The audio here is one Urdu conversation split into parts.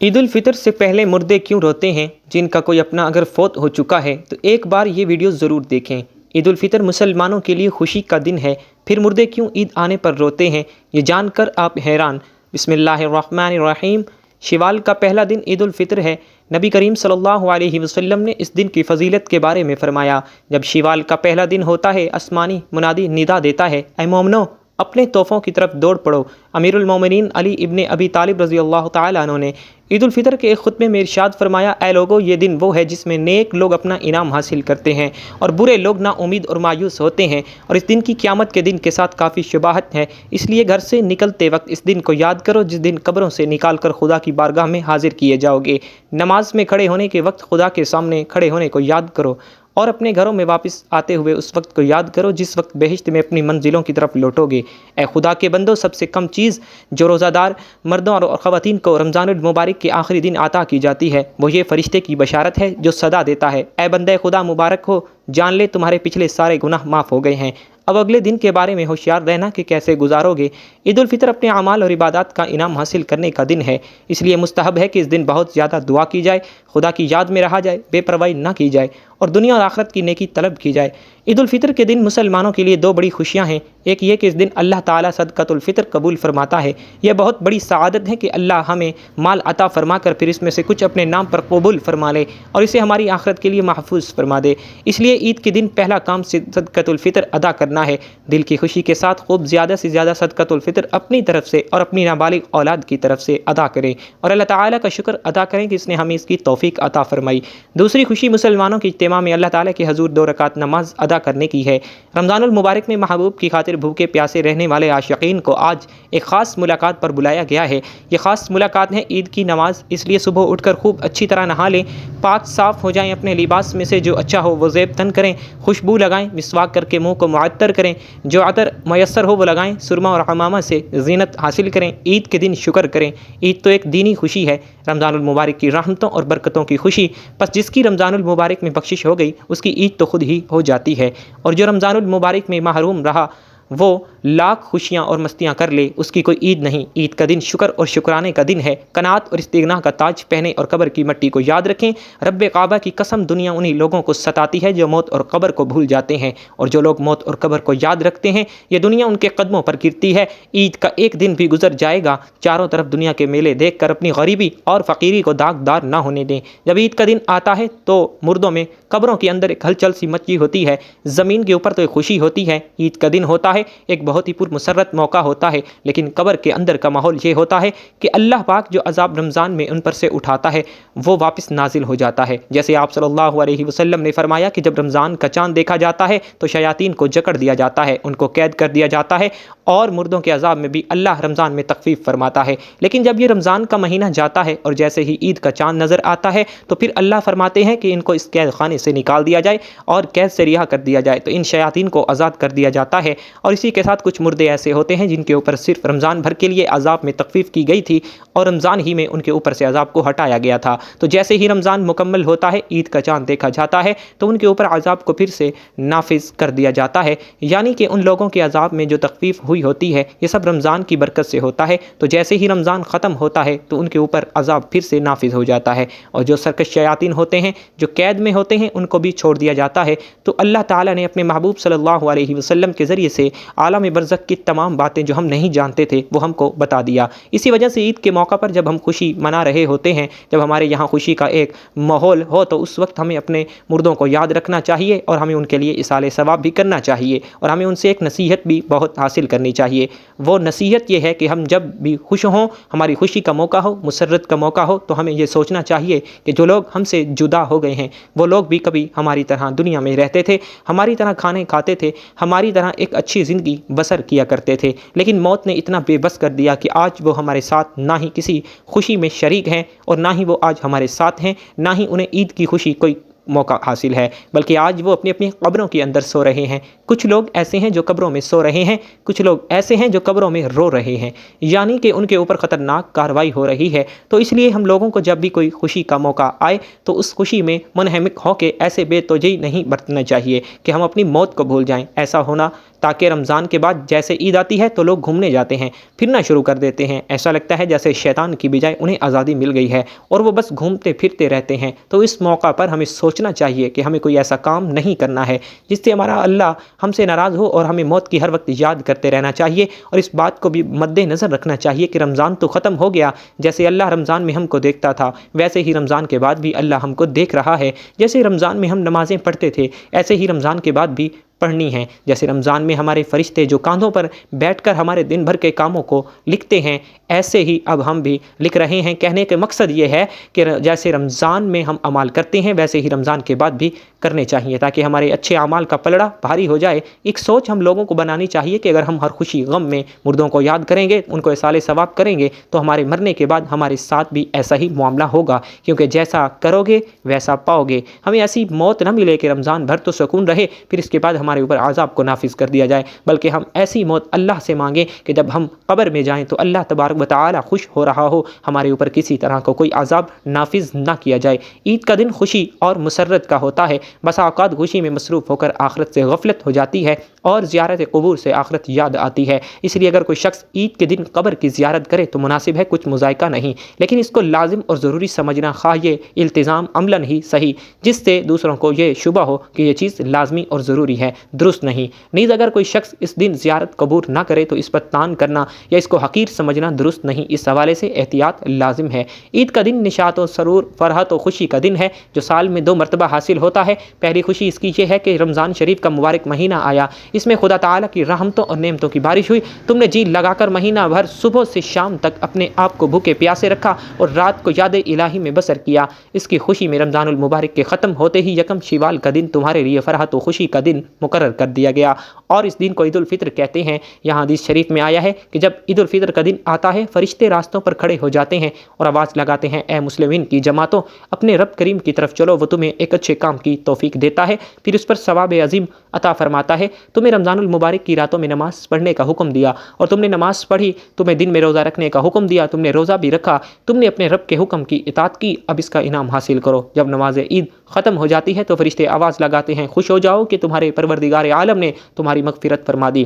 عید الفطر سے پہلے مردے کیوں روتے ہیں؟ جن کا کوئی اپنا اگر فوت ہو چکا ہے تو ایک بار یہ ویڈیو ضرور دیکھیں۔ عید الفطر مسلمانوں کے لیے خوشی کا دن ہے، پھر مردے کیوں عید آنے پر روتے ہیں، یہ جان کر آپ حیران۔ بسم اللہ الرحمن الرحیم۔ شوال کا پہلا دن عید الفطر ہے۔ نبی کریم صلی اللہ علیہ وسلم نے اس دن کی فضیلت کے بارے میں فرمایا، جب شوال کا پہلا دن ہوتا ہے آسمانی منادی ندا دیتا ہے، اے مومنو اپنے تحفوں کی طرف دوڑ پڑو۔ امیر المومنین علی ابن ابی طالب رضی اللہ تعالیٰ عنہ نے عید الفطر کے ایک خطبے میں ارشاد فرمایا، اے لوگو یہ دن وہ ہے جس میں نیک لوگ اپنا انعام حاصل کرتے ہیں اور برے لوگ نا امید اور مایوس ہوتے ہیں، اور اس دن کی قیامت کے دن کے ساتھ کافی شباہت ہے، اس لیے گھر سے نکلتے وقت اس دن کو یاد کرو جس دن قبروں سے نکال کر خدا کی بارگاہ میں حاضر کیے جاؤ گے۔ نماز میں کھڑے ہونے کے وقت خدا کے سامنے کھڑے ہونے کو یاد کرو، اور اپنے گھروں میں واپس آتے ہوئے اس وقت کو یاد کرو جس وقت بہشت میں اپنی منزلوں کی طرف لوٹو گے۔ اے خدا کے بندو، سب سے کم چیز جو روزہ دار مردوں اور خواتین کو رمضان المبارک کے آخری دن عطا کی جاتی ہے وہ یہ فرشتے کی بشارت ہے جو صدا دیتا ہے، اے بندے خدا مبارک ہو، جان لے تمہارے پچھلے سارے گناہ معاف ہو گئے ہیں۔ اب اگلے دن کے بارے میں ہوشیار رہنا کہ کیسے گزارو گے۔ عید الفطر اپنے اعمال اور عبادات کا انعام حاصل کرنے کا دن ہے، اس لیے مستحب ہے کہ اس دن بہت زیادہ دعا کی جائے، خدا کی یاد میں رہا جائے، بے پرواہی نہ کی جائے اور دنیا اور آخرت کی نیکی طلب کی جائے۔ عید الفطر کے دن مسلمانوں کے لیے دو بڑی خوشیاں ہیں، ایک یہ کہ اس دن اللہ تعالیٰ صدقۃ الفطر قبول فرماتا ہے، یہ بہت بڑی سعادت ہے کہ اللہ ہمیں مال عطا فرما کر پھر اس میں سے کچھ اپنے نام پر قبول فرما لے اور اسے ہماری آخرت کے لیے محفوظ فرما دے۔ اس لیے عید کے دن پہلا کام صدقۃ الفطر ادا کرنا ہے۔ دل کی خوشی کے ساتھ خوب زیادہ سے زیادہ صدقۃ الفطر اپنی طرف سے اور اپنی نابالغ اولاد کی طرف سے ادا کریں اور اللہ تعالیٰ کا شکر ادا کریں کہ اس نے ہمیں اس کی توفیق عطا فرمائی۔ دوسری خوشی مسلمانوں کے اجتماع میں اللہ تعالیٰ کے حضور 2 رکعت نماز ادا کرنے کی ہے۔ رمضان المبارک میں محبوب کی خاطر بھوکے پیاسے رہنے والے عاشقین کو آج ایک خاص ملاقات پر بلایا گیا ہے۔ یہ خاص ملاقات ہے عید کی نماز، اس لیے صبح اٹھ کر خوب اچھی طرح نہا لیں، پاک صاف ہو جائیں، اپنے لباس میں سے جو اچھا ہو وہ زیب تن کریں، خوشبو لگائیں، مسواک کر کے منہ کو معطر کریں، جو عطر میسر ہو وہ لگائیں، سرما اور حمامہ سے زینت حاصل کریں، عید کے دن شکر کریں۔ عید تو ایک دینی خوشی ہے، رمضان المبارک کی رحمتوں اور برکتوں کی خوشی، بس جس کی رمضان المبارک میں بخشش ہو گئی اس کی عید تو خود ہی ہو جاتی ہے، اور جو رمضان المبارک میں محروم رہا وہ لاکھ خوشیاں اور مستیاں کر لے، اس کی کوئی عید نہیں۔ عید کا دن شکر اور شکرانے کا دن ہے، قناعت اور استغنا کا تاج پہنے اور قبر کی مٹی کو یاد رکھیں۔ رب کعبہ کی قسم، دنیا انہی لوگوں کو ستاتی ہے جو موت اور قبر کو بھول جاتے ہیں، اور جو لوگ موت اور قبر کو یاد رکھتے ہیں یہ دنیا ان کے قدموں پر گرتی ہے۔ عید کا ایک دن بھی گزر جائے گا چاروں طرف دنیا کے میلے دیکھ کر اپنی غریبی اور فقیری کو داغدار نہ ہونے دیں۔ جب عید کا دن آتا ہے تو مردوں میں قبروں کے اندر ایک ہلچل سی مچی ہوتی ہے، زمین کے اوپر تو ایک خوشی ہوتی ہے۔ عید کا دن ہوتا ہے ایک بہت ہی مسرت موقع ہوتا ہے، لیکن قبر کے اندر کا ماحول یہ ہوتا ہے کہ اللہ پاک جو عذاب رمضان میں ان پر سے اٹھاتا ہے وہ واپس نازل ہو جاتا ہے۔ جیسے آپ صلی اللہ علیہ وسلم نے فرمایا کہ جب رمضان کا چاند دیکھا جاتا ہے تو شیاطین کو جکڑ دیا جاتا ہے، ان کو قید کر دیا جاتا ہے، اور مردوں کے عذاب میں بھی اللہ رمضان میں تخفیف فرماتا ہے۔ لیکن جب یہ رمضان کا مہینہ جاتا ہے اور جیسے ہی عید کا چاند نظر آتا ہے تو پھر اللہ فرماتے ہیں کہ ان کو اس قید خانے سے نکال دیا جائے اور قید سے رہا کر دیا جائے، تو ان شیاطین کو آزاد کر دیا جاتا ہے۔ اور اسی کے ساتھ کچھ مردے ایسے ہوتے ہیں جن کے اوپر صرف رمضان بھر کے لیے عذاب میں تخفیف کی گئی تھی اور رمضان ہی میں ان کے اوپر سے عذاب کو ہٹایا گیا تھا، تو جیسے ہی رمضان مکمل ہوتا ہے، عید کا چاند دیکھا جاتا ہے تو ان کے اوپر عذاب کو پھر سے نافذ کر دیا جاتا ہے، یعنی کہ ان لوگوں کے عذاب میں جو تخفیف ہوئی ہوتی ہے یہ سب رمضان کی برکت سے ہوتا ہے، تو جیسے ہی رمضان ختم ہوتا ہے تو ان کے اوپر عذاب پھر سے نافذ ہو جاتا ہے، اور جو سرکش شیاطین ہوتے ہیں جو قید میں ہوتے ہیں ان کو بھی چھوڑ دیا جاتا ہے۔ تو اللہ تعالیٰ نے اپنے محبوب صلی اللہ علیہ وسلم کے ذریعے سے عالم برزخ کی تمام باتیں جو ہم نہیں جانتے تھے وہ ہم کو بتا دیا۔ اسی وجہ سے عید کے موقع پر جب ہم خوشی منا رہے ہوتے ہیں، جب ہمارے یہاں خوشی کا ایک ماحول ہو تو اس وقت ہمیں اپنے مردوں کو یاد رکھنا چاہیے اور ہمیں ان کے لیے اصالِ ثواب بھی کرنا چاہیے، اور ہمیں ان سے ایک نصیحت بھی بہت حاصل کرنی چاہیے۔ وہ نصیحت یہ ہے کہ ہم جب بھی خوش ہوں، ہماری خوشی کا موقع ہو، مسرت کا موقع ہو، تو ہمیں یہ سوچنا چاہیے کہ جو لوگ ہم سے جدا ہو گئے ہیں وہ لوگ بھی کبھی ہماری طرح دنیا میں رہتے تھے، ہماری طرح کھانے کھاتے تھے، ہماری طرح ایک اچھی زندگی بسر کیا کرتے تھے، لیکن موت نے اتنا بے بس کر دیا کہ آج وہ ہمارے ساتھ نہ ہی کسی خوشی میں شریک ہیں اور نہ ہی وہ آج ہمارے ساتھ ہیں، نہ ہی انہیں عید کی خوشی کوئی موقع حاصل ہے، بلکہ آج وہ اپنی اپنی قبروں کے اندر سو رہے ہیں۔ کچھ لوگ ایسے ہیں جو قبروں میں سو رہے ہیں، کچھ لوگ ایسے ہیں جو قبروں میں رو رہے ہیں، یعنی کہ ان کے اوپر خطرناک کارروائی ہو رہی ہے۔ تو اس لیے ہم لوگوں کو جب بھی کوئی خوشی کا موقع آئے تو اس خوشی میں منہمک ہو کے ایسے بے توجہی نہیں برتنا چاہیے کہ ہم اپنی موت کو بھول جائیں۔ ایسا ہونا تاکہ رمضان کے بعد جیسے عید آتی ہے تو لوگ گھومنے جاتے ہیں، پھرنا شروع کر دیتے ہیں، ایسا لگتا ہے جیسے شیطان کی بجائے انہیں آزادی مل گئی ہے اور وہ بس گھومتے پھرتے رہتے ہیں۔ تو اس موقع پر ہمیں سوچنا چاہیے کہ ہمیں کوئی ایسا کام نہیں کرنا ہے جس سے ہمارا اللہ ہم سے ناراض ہو، اور ہمیں موت کی ہر وقت یاد کرتے رہنا چاہیے، اور اس بات کو بھی مد نظر رکھنا چاہیے کہ رمضان تو ختم ہو گیا، جیسے اللہ رمضان میں ہم کو دیکھتا تھا ویسے ہی رمضان کے بعد بھی اللہ ہم کو دیکھ رہا ہے۔ جیسے رمضان میں ہم نمازیں پڑھتے تھے ایسے ہی رمضان کے بعد بھی پڑھنی ہے۔ جیسے رمضان میں ہمارے فرشتے جو کاندھوں پر بیٹھ کر ہمارے دن بھر کے کاموں کو لکھتے ہیں، ایسے ہی اب ہم بھی لکھ رہے ہیں۔ کہنے کا مقصد یہ ہے کہ جیسے رمضان میں ہم اعمال کرتے ہیں ویسے ہی رمضان کے بعد بھی کرنے چاہیے، تاکہ ہمارے اچھے اعمال کا پلڑا بھاری ہو جائے۔ ایک سوچ ہم لوگوں کو بنانی چاہیے کہ اگر ہم ہر خوشی غم میں مردوں کو یاد کریں گے، ان کو احسان ثواب کریں گے، تو ہمارے مرنے کے بعد ہمارے ساتھ بھی ایسا ہی معاملہ ہوگا، کیونکہ جیسا کرو گے ویسا پاؤ گے۔ ہمیں ایسی موت نہ ملے کہ رمضان بھر تو سکون رہے، پھر اس کے بعد ہمارے اوپر عذاب کو نافذ کر دیا جائے، بلکہ ہم ایسی موت اللہ سے مانگیں کہ جب ہم قبر میں جائیں تو اللہ تبارک و تعالی خوش ہو رہا ہو، ہمارے اوپر کسی طرح کا کوئی عذاب نافذ نہ کیا جائے۔ عید کا دن خوشی اور مسرت کا ہوتا ہے، بسا اوقات خوشی میں مصروف ہو کر آخرت سے غفلت ہو جاتی ہے اور زیارت قبور سے آخرت یاد آتی ہے۔ اس لیے اگر کوئی شخص عید کے دن قبر کی زیارت کرے تو مناسب ہے، کچھ مذائقہ نہیں، لیکن اس کو لازم اور ضروری سمجھنا، خواہ یہ التزام عملاً ہی صحیح جس سے دوسروں کو یہ شبہ ہو کہ یہ چیز لازمی اور ضروری ہے، درست نہیں۔ نیز اگر کوئی شخص اس دن زیارت قبور نہ کرے تو اس پر تان کرنا یا اس کو حقیر سمجھنا درست نہیں، اس حوالے سے احتیاط لازم ہے۔ عید کا دن نشاط و سرور، فرحت و خوشی کا دن ہے جو سال میں 2 مرتبہ حاصل ہوتا ہے۔ پہلی خوشی اس کی یہ ہے کہ رمضان شریف کا مبارک مہینہ آیا، اس میں خدا تعالیٰ کی رحمتوں اور نعمتوں کی بارش ہوئی، تم نے جی لگا کر مہینہ بھر صبح سے شام تک اپنے آپ کو بھوکے پیاسے رکھا اور رات کو یاد الہی میں بسر کیا۔ اس کی خوشی میں رمضان المبارک کے ختم ہوتے ہی 1 شوال کا دن تمہارے لیے فرحت و خوشی کا دن مقرر کر دیا گیا، اور اس دن کو عید الفطر کہتے ہیں۔ یہاں حدیث شریف میں آیا ہے کہ جب عید الفطر کا دن آتا ہے فرشتے راستوں پر کھڑے ہو جاتے ہیں اور آواز لگاتے ہیں، اے مسلمین کی جماعتوں، اپنے رب کریم کی طرف چلو، وہ تمہیں ایک اچھے کام کی توفیق دیتا ہے، پھر اس پر ثواب عظیم عطا فرماتا ہے۔ تمہیں رمضان المبارک کی راتوں میں نماز پڑھنے کا حکم دیا اور تم نے نماز پڑھی، تمہیں دن میں روزہ رکھنے کا حکم دیا، تم نے روزہ بھی رکھا، تم نے اپنے رب کے حکم کی اطاعت کی، اب اس کا انعام حاصل کرو۔ جب نماز عید ختم ہو جاتی ہے تو فرشتے آواز لگاتے ہیں، خوش ہو جاؤ کہ تمہارے پروردگار عالم نے تمہاری مغفرت فرما دی،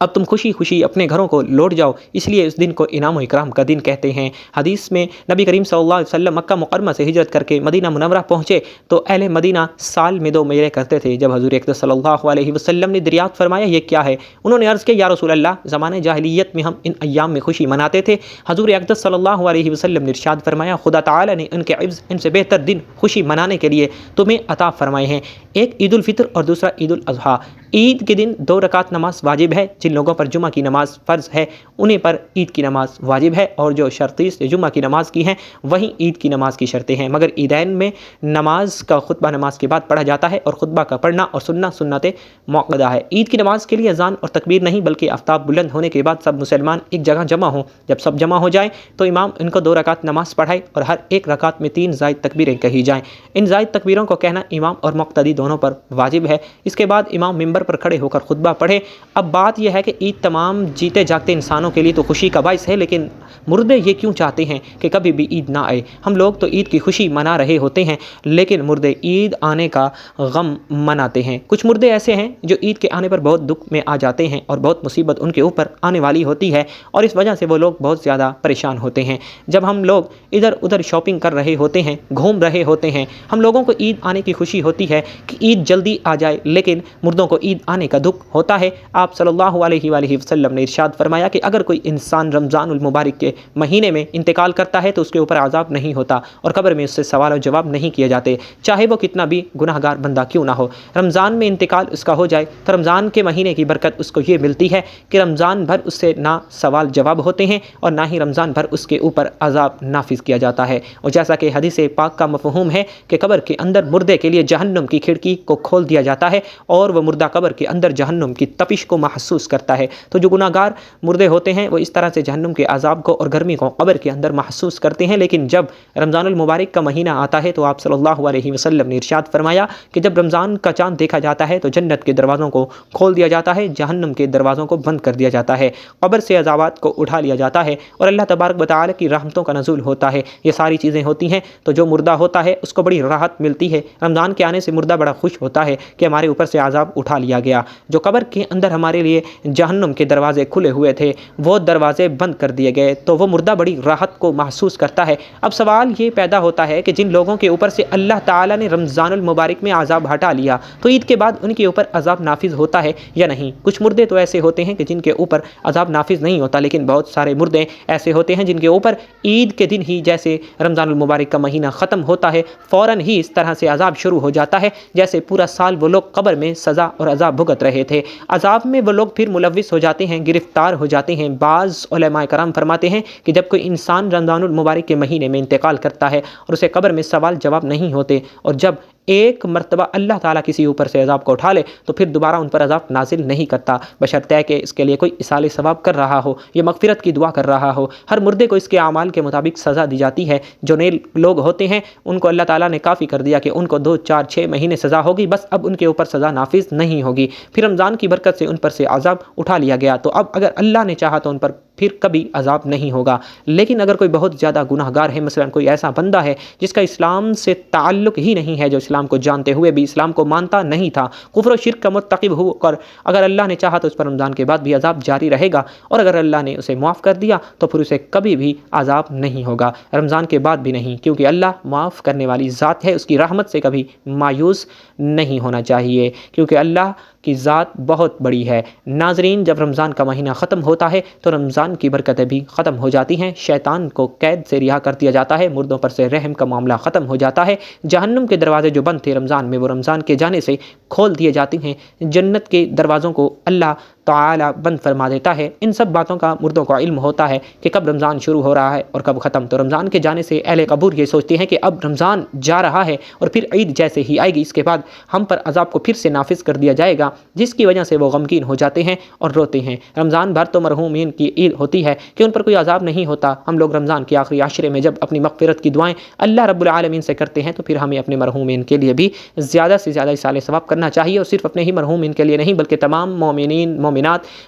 اب تم خوشی خوشی اپنے گھروں کو لوٹ جاؤ، اس لیے اس دن کو انعام و اکرام کا دن کہتے ہیں۔ حدیث میں نبی کریم صلی اللہ علیہ وسلم مکہ مکرمہ سے ہجرت کر کے مدینہ منورہ پہنچے تو اہل مدینہ سال میں 2 میلے کرتے تھے۔ جب حضور اقدس صلی اللہ علیہ وسلم نے دریافت فرمایا یہ کیا ہے، انہوں نے عرض کیا یا رسول اللہ، زمانے جاہلیت میں ہم ان ایام میں خوشی مناتے تھے۔ حضور اقدس صلی اللہ علیہ وسلم نے ارشاد فرمایا خدا تعالی نے ان کے عوض ان سے بہتر دن خوشی منانے کے لیے تمہیں عطا فرمائے ہیں، ایک عید الفطر اور دوسرا عید الاضحیٰ۔ عید کے دن 2 رکعت نماز واجب ہے، جن لوگوں پر جمعہ کی نماز فرض ہے انہیں پر عید کی نماز واجب ہے، اور جو شرطیں جمعہ کی نماز کی ہیں وہیں عید کی نماز کی شرطیں ہیں، مگر عیدین میں نماز کا خطبہ نماز کے بعد پڑھا جاتا ہے اور خطبہ کا پڑھنا اور سننا سنت موقدہ ہے۔ عید کی نماز کے لیے اذان اور تکبیر نہیں، بلکہ آفتاب بلند ہونے کے بعد سب مسلمان ایک جگہ جمع ہوں، جب سب جمع ہو جائیں تو امام ان کو 2 رکعت نماز پڑھائے اور ہر ایک رکعت میں 3 زائد تکبیریں کہی جائیں۔ ان زائد تکبیروں کو کہنا امام اور مقتدی دونوں پر واجب ہے۔ اس کے بعد امام ممبر پر کھڑے ہو کر خطبہ پڑھے۔ اب بات یہ ہے کہ عید تمام جیتے جاگتے انسانوں کے لیے تو خوشی کا باعث ہے، لیکن مردے یہ کیوں چاہتے ہیں کہ کبھی بھی عید نہ آئے؟ ہم لوگ تو عید کی خوشی منا رہے ہوتے ہیں لیکن مردے عید آنے کا غم مناتے ہیں۔ کچھ مردے ایسے ہیں جو عید کے آنے پر بہت دکھ میں آ جاتے ہیں اور بہت مصیبت ان کے اوپر آنے والی ہوتی ہے، اور اس وجہ سے وہ لوگ بہت زیادہ پریشان ہوتے ہیں۔ جب ہم لوگ ادھر ادھر شاپنگ کر رہے ہوتے ہیں، گھوم رہے ہوتے ہیں، ہم لوگوں کو عید آنے کی خوشی ہوتی ہے کہ عید جلدی آ جائے، لیکن مردوں کو عید آنے کا دکھ ہوتا ہے۔ آپ صلی اللہ علیہ وآلہ وسلم نے ارشاد فرمایا کہ اگر کوئی انسان رمضان المبارک کے مہینے میں انتقال کرتا ہے تو اس کے اوپر عذاب نہیں ہوتا اور قبر میں اس سے سوال و جواب نہیں کیے جاتے، چاہے وہ کتنا بھی گناہ گار بندہ کیوں نہ ہو۔ رمضان میں انتقال اس کا ہو جائے تو رمضان کے مہینے کی برکت اس کو یہ ملتی ہے کہ رمضان بھر اس سے نہ سوال جواب ہوتے ہیں اور نہ ہی رمضان بھر اس کے اوپر عذاب نافذ کیا جاتا ہے۔ اور جیسا کہ حدیث پاک کا مفہوم ہے کہ قبر کے اندر مردے کے لیے جہنم کی کھڑکی کو کھول دیا جاتا ہے اور وہ مردہ قبر کے اندر جہنم کی تپش کو محسوس کر کرتا ہے۔ تو جو گناہ گار مردے ہوتے ہیں وہ اس طرح سے جہنم کے عذاب کو اور گرمی کو قبر کے اندر محسوس کرتے ہیں، لیکن جب رمضان المبارک کا مہینہ آتا ہے تو آپ صلی اللہ علیہ وسلم نے ارشاد فرمایا کہ جب رمضان کا چاند دیکھا جاتا ہے تو جنت کے دروازوں کو کھول دیا جاتا ہے، جہنم کے دروازوں کو بند کر دیا جاتا ہے، قبر سے عذابات کو اٹھا لیا جاتا ہے اور اللہ تبارک و تعالی کی رحمتوں کا نزول ہوتا ہے۔ یہ ساری چیزیں ہوتی ہیں تو جو مردہ ہوتا ہے اس کو بڑی راحت ملتی ہے۔ رمضان کے آنے سے مردہ بڑا خوش ہوتا ہے کہ ہمارے اوپر سے عذاب اٹھا لیا گیا۔ جو قبر کے اندر ہمارے لیے جہنم کے دروازے کھلے ہوئے تھے وہ دروازے بند کر دیے گئے، تو وہ مردہ بڑی راحت کو محسوس کرتا ہے۔ اب سوال یہ پیدا ہوتا ہے کہ جن لوگوں کے اوپر سے اللہ تعالیٰ نے رمضان المبارک میں عذاب ہٹا لیا تو عید کے بعد ان کے اوپر عذاب نافذ ہوتا ہے یا نہیں؟ کچھ مردے تو ایسے ہوتے ہیں کہ جن کے اوپر عذاب نافذ نہیں ہوتا، لیکن بہت سارے مردے ایسے ہوتے ہیں جن کے اوپر عید کے دن ہی جیسے رمضان المبارک کا مہینہ ختم ہوتا ہے فوراً ہی اس طرح سے عذاب شروع ہو جاتا ہے جیسے پورا سال وہ لوگ قبر میں سزا اور عذاب بھگت رہے تھے۔ عذاب میں وہ لوگ پھر ملوث ہو جاتے ہیں، گرفتار ہو جاتے ہیں۔ بعض علماء کرام فرماتے ہیں کہ جب کوئی انسان رمضان المبارک کے مہینے میں انتقال کرتا ہے اور اسے قبر میں سوال جواب نہیں ہوتے، اور جب ایک مرتبہ اللہ تعالیٰ کسی اوپر سے عذاب کو اٹھا لے تو پھر دوبارہ ان پر عذاب نازل نہیں کرتا، بشرطے کہ اس کے لیے کوئی اصال ثواب کر رہا ہو یا مغفرت کی دعا کر رہا ہو۔ ہر مردے کو اس کے اعمال کے مطابق سزا دی جاتی ہے۔ جو نیک لوگ ہوتے ہیں ان کو اللہ تعالیٰ نے کافی کر دیا کہ ان کو 2، 4، 6 مہینے سزا ہوگی، بس اب ان کے اوپر سزا نافذ نہیں ہوگی۔ پھر رمضان کی برکت سے ان پر سے عذاب اٹھا لیا گیا، تو اب اگر اللہ نے چاہا تو ان پر پھر کبھی عذاب نہیں ہوگا۔ لیکن اگر کوئی بہت زیادہ گناہ گار ہے، مثلا کوئی ایسا بندہ ہے جس کا اسلام سے تعلق ہی نہیں ہے، جو اسلام کو جانتے ہوئے بھی اسلام کو مانتا نہیں تھا، کفر و شرک کا مرتکب ہو کر اگر اللہ نے چاہا تو اس پر رمضان کے بعد بھی عذاب جاری رہے گا، اور اگر اللہ نے اسے معاف کر دیا تو پھر اسے کبھی بھی عذاب نہیں ہوگا، رمضان کے بعد بھی نہیں، کیونکہ اللہ معاف کرنے والی ذات ہے، اس کی رحمت سے کبھی مایوس نہیں ہونا چاہیے، کیونکہ اللہ کی ذات بہت بڑی ہے۔ ناظرین، جب رمضان کا مہینہ ختم ہوتا ہے تو رمضان کی برکتیں بھی ختم ہو جاتی ہیں، شیطان کو قید سے رہا کر دیا جاتا ہے، مردوں پر سے رحم کا معاملہ ختم ہو جاتا ہے، جہنم کے دروازے جو بند تھے رمضان میں وہ رمضان کے جانے سے کھول دیے جاتے ہیں، جنت کے دروازوں کو اللہ تعالیٰ بند فرما دیتا ہے۔ ان سب باتوں کا مردوں کو علم ہوتا ہے کہ کب رمضان شروع ہو رہا ہے اور کب ختم۔ تو رمضان کے جانے سے اہل قبور یہ سوچتے ہیں کہ اب رمضان جا رہا ہے اور پھر عید جیسے ہی آئے گی اس کے بعد ہم پر عذاب کو پھر سے نافذ کر دیا جائے گا، جس کی وجہ سے وہ غمگین ہو جاتے ہیں اور روتے ہیں۔ رمضان بھر تو مرحومین کی عید ہوتی ہے کہ ان پر کوئی عذاب نہیں ہوتا۔ ہم لوگ رمضان کے آخری عشرے میں جب اپنی مغفرت کی دعائیں اللہ رب العالمین سے کرتے ہیں تو پھر ہمیں اپنے مرحومین کے لیے بھی زیادہ سے زیادہ اصال ثواب کرنا چاہیے، اور صرف اپنے ہی مرحومین کے لیے نہیں بلکہ تمام مومنین مومنات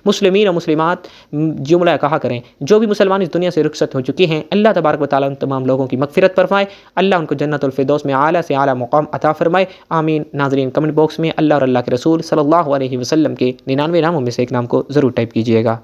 مسلمین اور مسلمات جملہ کہا کریں۔ جو بھی مسلمان اس دنیا سے رخصت ہو چکے ہیں اللہ تبارک و تعالیٰ ان تمام لوگوں کی مغفرت فرمائے، اللہ ان کو جنت الفردوس میں اعلیٰ سے اعلیٰ مقام عطا فرمائے، آمین۔ ناظرین، کمنٹ باکس میں اللہ اور اللہ کے رسول صلی اللہ علیہ وسلم کے 99 ناموں میں سے ایک نام کو ضرور ٹائپ کیجیے گا۔